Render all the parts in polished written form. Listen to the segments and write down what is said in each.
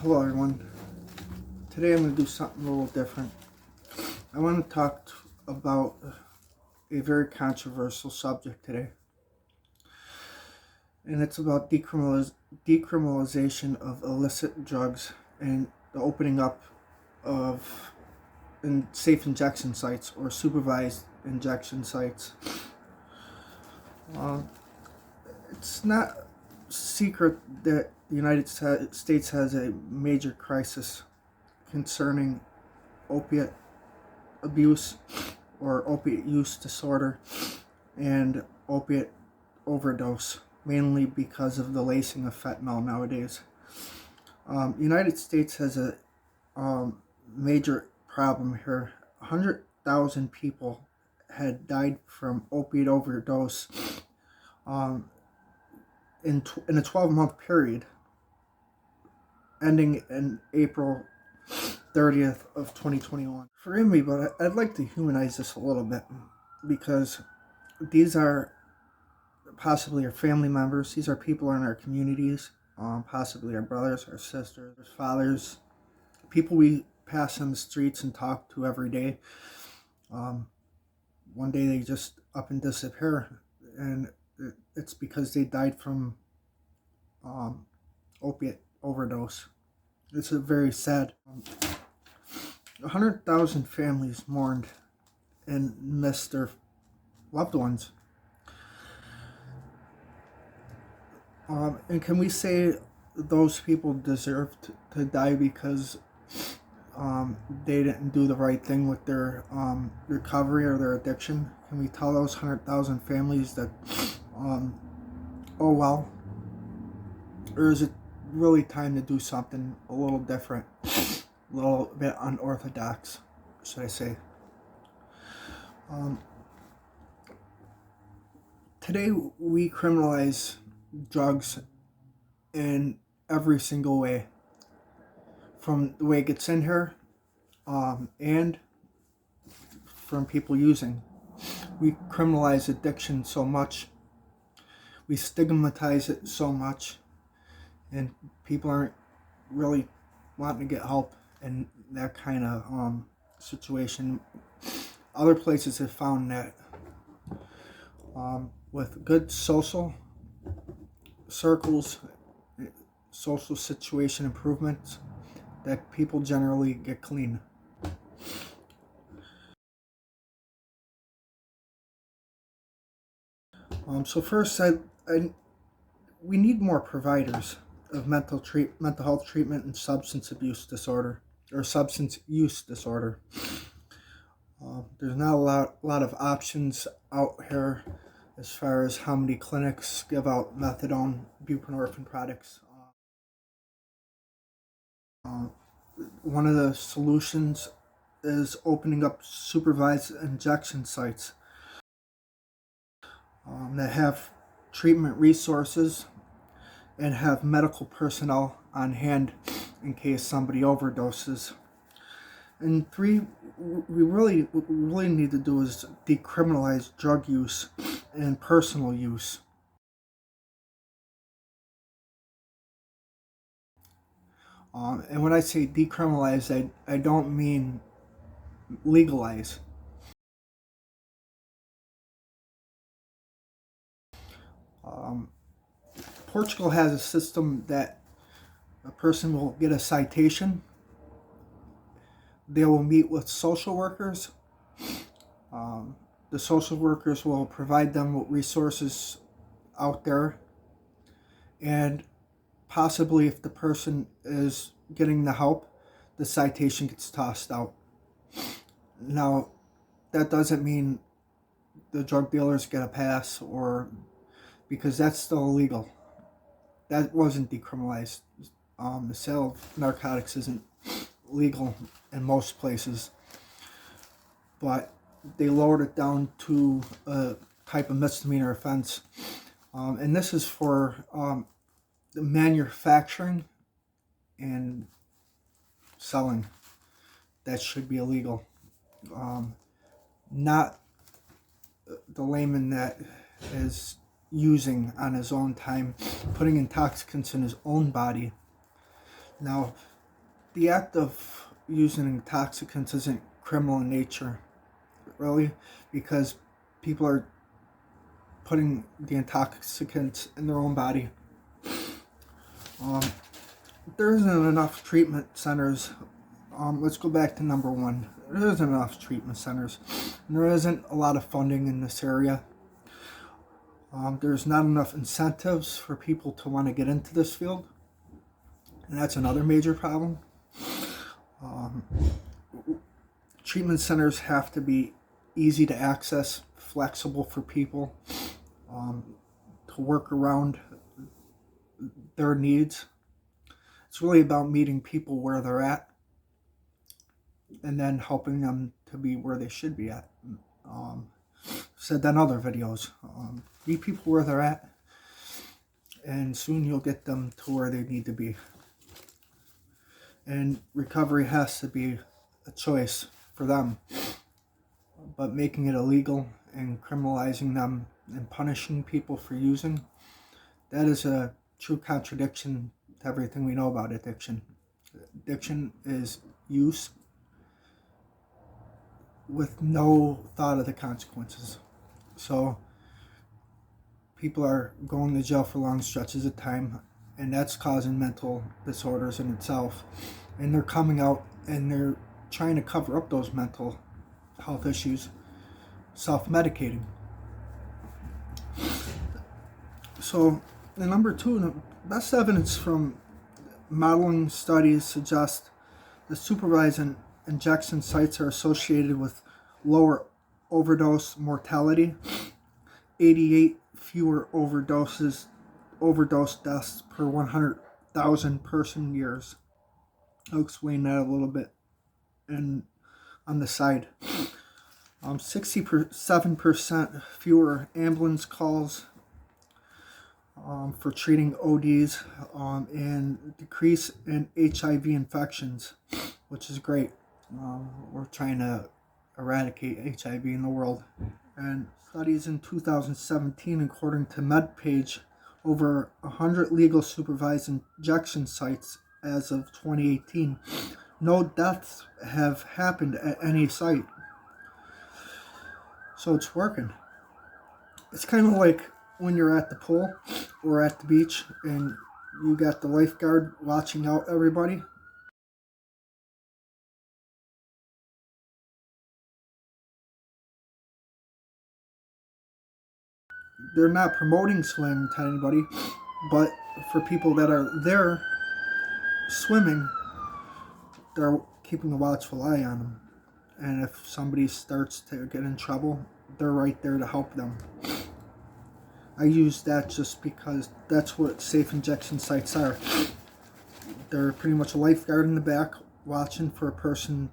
Hello everyone. Today I'm going to do something a little different. I want to talk about a very controversial subject today. And it's about decriminalization of illicit drugs and the opening up of safe injection sites or supervised injection sites. It's not secret that the United States has a major crisis concerning opiate abuse or opiate use disorder and opiate overdose, mainly because of the lacing of fentanyl nowadays. United States has a major problem here. 100,000 people had died from opiate overdose in a 12-month period ending in April 30th of 2021. Forgive me, but I'd like to humanize this a little bit because these are possibly our family members. These are people in our communities, possibly our brothers, our sisters, our fathers, people we pass on the streets and talk to every day. One day they just up and disappear, and it's because they died from opiate overdose. It's a very sad. 100,000 families mourned and missed their loved ones. And can we say those people deserved to die because they didn't do the right thing with their recovery or their addiction? Can we tell those 100,000 families that, oh well? Or is it really time to do something a little different, a little bit unorthodox, should I say? Today we criminalize drugs in every single way, from the way it gets in here and from people using. We criminalize addiction so much, we stigmatize it so much, and people aren't really wanting to get help in that kind of situation. Other places have found that with good social circles, social situation improvements, that people generally get clean. So first, we need more providers of mental health treatment and substance abuse disorder or substance use disorder. There's not a lot of options out here as far as how many clinics give out methadone, buprenorphine products. One of the solutions is opening up supervised injection sites that have treatment resources and have medical personnel on hand in case somebody overdoses. And three, we really need to do is decriminalize drug use and personal use. And when I say decriminalize, I don't mean legalize. Portugal has a system that a person will get a citation. They will meet with social workers. The social workers will provide them with resources out there, and possibly if the person is getting the help, the citation gets tossed out. Now, that doesn't mean the drug dealers get a pass, or because that's still illegal. That wasn't decriminalized. The sale of narcotics isn't legal in most places, but they lowered it down to a type of misdemeanor offense. And this is for the manufacturing and selling. That should be illegal. Not the layman that is using on his own time, putting intoxicants in his own body Now, the act of using intoxicants isn't criminal in nature, really, because people are putting the intoxicants in their own body. There isn't enough treatment centers. Let's go back to number one. There isn't enough treatment centers. And there isn't a lot of funding in this area. There's not enough incentives for people to want to get into this field. And that's another major problem. Treatment centers have to be easy to access, flexible for people to work around their needs. It's really about meeting people where they're at and then helping them to be where they should be at. Said that in other videos. Meet people where they're at, and soon you'll get them to where they need to be. And recovery has to be a choice for them. But making it illegal and criminalizing them and punishing people for using, that is a true contradiction to everything we know about addiction. Addiction is use with no thought of the consequences. So people are going to jail for long stretches of time, and that's causing mental disorders in itself. And they're coming out and they're trying to cover up those mental health issues, self-medicating. So, and number two, the best evidence from modeling studies suggest the supervised injection sites are associated with lower overdose mortality, 88 fewer overdose deaths per 100,000 person years. I'll explain that a little bit on the side. 67% fewer ambulance calls for treating ODs, and decrease in HIV infections, which is great. We're trying to eradicate HIV in the world. And studies in 2017, according to MedPage, over 100 legal supervised injection sites as of 2018. No deaths have happened at any site. So it's working. It's kind of like when you're at the pool or at the beach and you got the lifeguard watching out everybody. They're not promoting swimming to anybody, but for people that are there swimming, they're keeping a watchful eye on them. And if somebody starts to get in trouble, they're right there to help them. I use that just because that's what safe injection sites are. They're pretty much a lifeguard in the back watching for a person,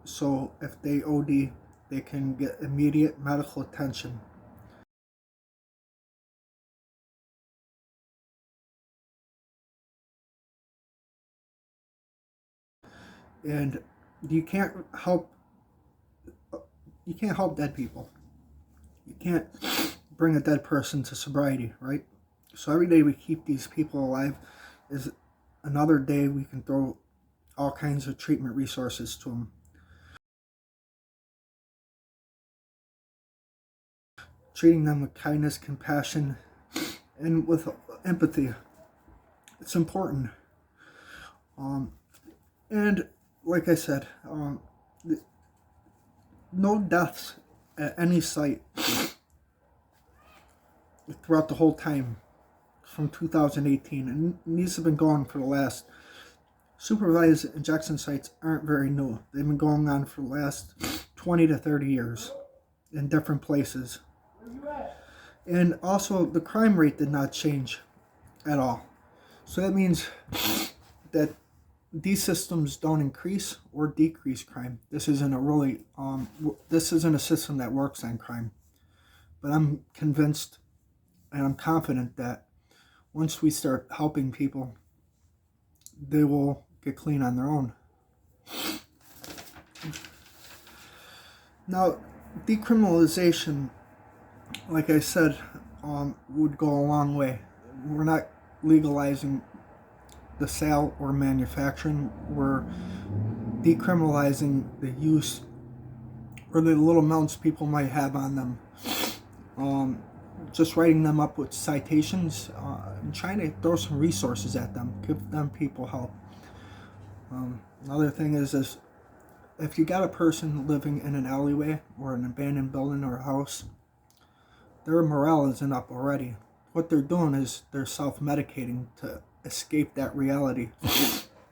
so if they OD, they can get immediate medical attention. And you can't help dead people. You can't bring a dead person to sobriety, right? So every day we keep these people alive is another day we can throw all kinds of treatment resources to them. Treating them with kindness, compassion, and with empathy. It's important. And like I said, no deaths at any site throughout the whole time from 2018, and these have been going for the last. Supervised injection sites aren't very new. They've been going on for the last 20 to 30 years in different places. And also the crime rate did not change at all. So that means that these systems don't increase or decrease crime. This isn't a system that works on crime. But I'm convinced and I'm confident that once we start helping people, they will get clean on their own. Now, decriminalization, like I said, would go a long way. We're not legalizing the sale or manufacturing. We're decriminalizing the use or the little amounts people might have on them. Just writing them up with citations and trying to throw some resources at them, give them people help. Another thing is if you got a person living in an alleyway or an abandoned building or a house, their morale isn't up already. What they're doing is they're self-medicating to escape that reality.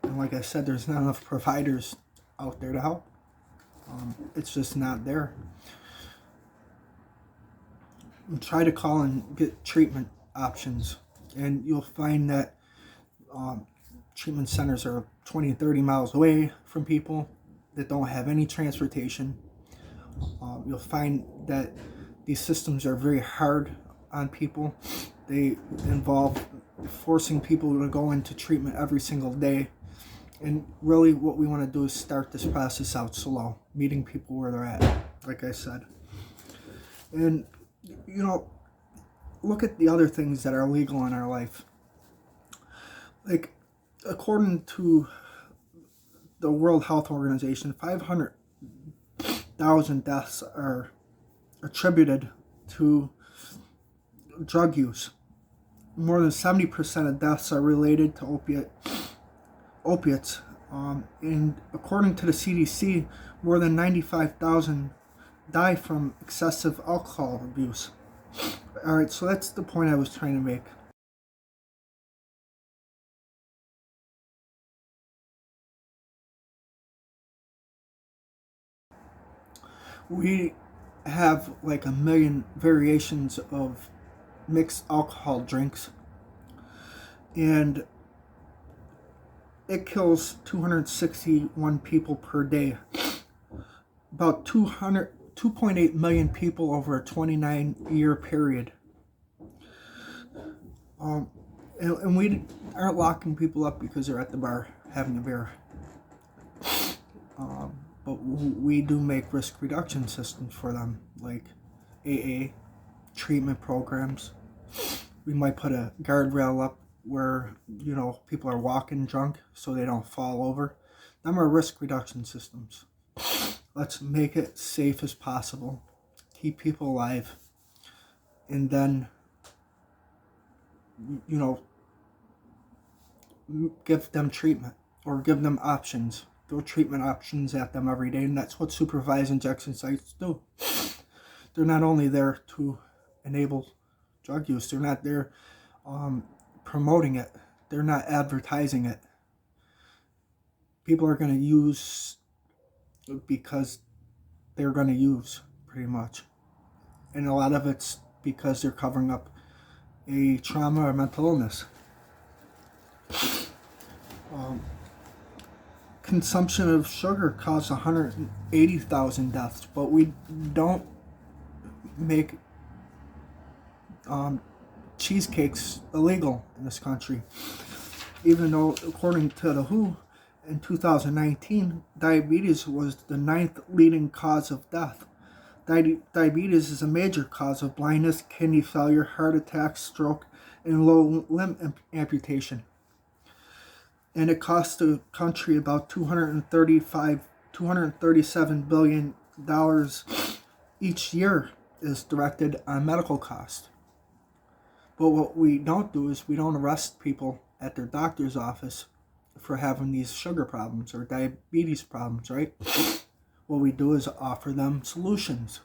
And like I said, there's not enough providers out there to help. It's just not there. And try to call and get treatment options, and you'll find that treatment centers are 20 and 30 miles away from people that don't have any transportation. You'll find that these systems are very hard on people. They involve forcing people to go into treatment every single day. And really what we want to do is start this process out slow, meeting people where they're at, like I said. And, you know, look at the other things that are legal in our life. Like, according to the World Health Organization, 500,000 deaths are attributed to drug use. More than 70% of deaths are related to opiates. And according to the CDC, more than 95,000 die from excessive alcohol abuse. Alright, so that's the point I was trying to make. We have like a million variations of mixed alcohol drinks, and it kills 261 people per day. About 2.8 million people over a 29-year period. And we aren't locking people up because they're at the bar having a beer. But we do make risk reduction systems for them, like AA, treatment programs. We might put a guardrail up where, you know, people are walking drunk so they don't fall over. Them are risk reduction systems. Let's make it safe as possible, keep people alive, and then, you know, give them treatment or give them options. Throw treatment options at them every day, and that's what supervised injection sites do. They're not only there to enable drug use, they're not there promoting it, they're not advertising it. People are going to use because they're going to use, pretty much. And a lot of it's because they're covering up a trauma or mental illness. Consumption of sugar causes 180,000 deaths, but we don't make cheesecakes illegal in this country. Even though, according to the WHO, in 2019, diabetes was the 9th leading cause of death. Diabetes is a major cause of blindness, kidney failure, heart attack, stroke, and low limb amputation. And it costs the country about $237 billion each year is directed on medical costs. But what we don't do is we don't arrest people at their doctor's office for having these sugar problems or diabetes problems, right? What we do is offer them solutions.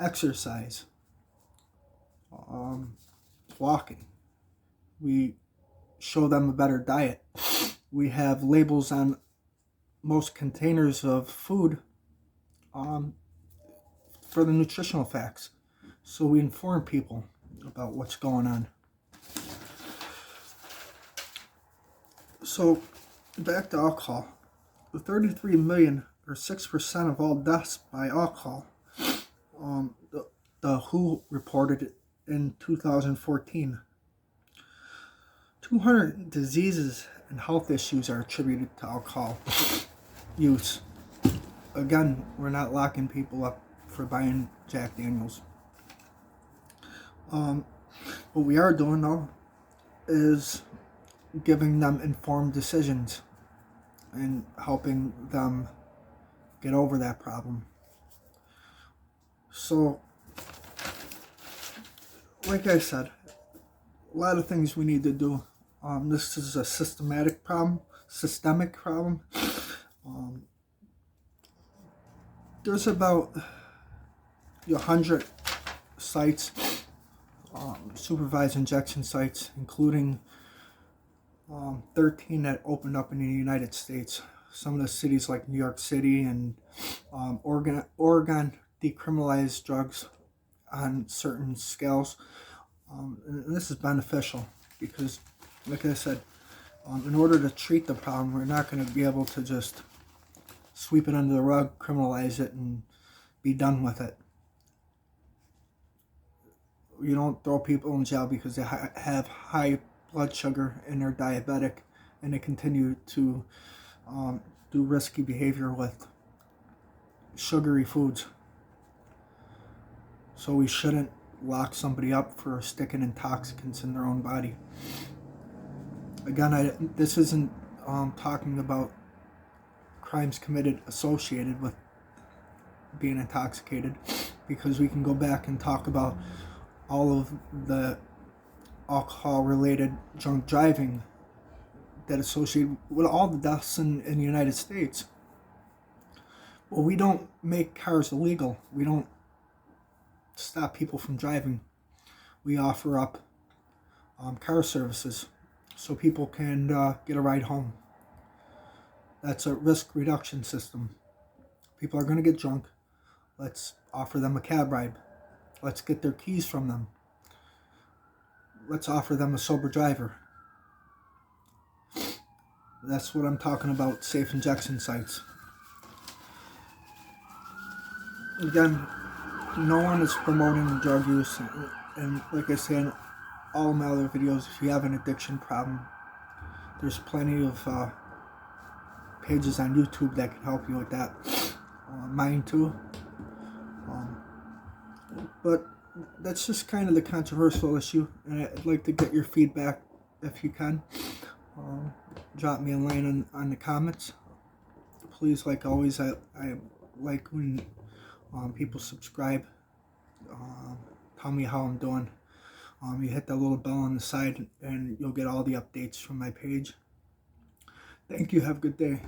Exercise. Walking. We show them a better diet. We have labels on most containers of food for the nutritional facts. So we inform people about what's going on. So back to alcohol. The 33 million or 6% of all deaths by alcohol, the WHO reported in 2014. 200 diseases and health issues are attributed to alcohol use. Again, we're not locking people up for buying Jack Daniels. What we are doing, though, is giving them informed decisions and helping them get over that problem. So, like I said, a lot of things we need to do. This is a systemic problem. There's about 100 sites, supervised injection sites, including 13 that opened up in the United States. Some of the cities like New York City and Oregon decriminalized drugs on certain scales. And this is beneficial because, like I said, in order to treat the problem, we're not going to be able to just sweep it under the rug, criminalize it, and be done with it. You don't throw people in jail because they have high blood sugar and they're diabetic and they continue to do risky behavior with sugary foods. So we shouldn't lock somebody up for sticking intoxicants in their own body. Again, this isn't talking about crimes committed associated with being intoxicated, because we can go back and talk about all of the alcohol-related drunk driving that associated with all the deaths in the United States. Well, we don't make cars illegal. We don't stop people from driving. We offer up car services so people can get a ride home. That's a risk reduction system. People are going to get drunk. Let's offer them a cab ride. Let's get their keys from them. Let's offer them a sober driver. That's what I'm talking about, safe injection sites. Again, no one is promoting drug use, and like I said in all my other videos, if you have an addiction problem, there's plenty of pages on YouTube that can help you with that. Mine too. But that's just kind of the controversial issue, and I'd like to get your feedback if you can. Drop me a line on the comments. Please, like always, I like when people subscribe. Tell me how I'm doing. You hit that little bell on the side and you'll get all the updates from my page. Thank you. Have a good day.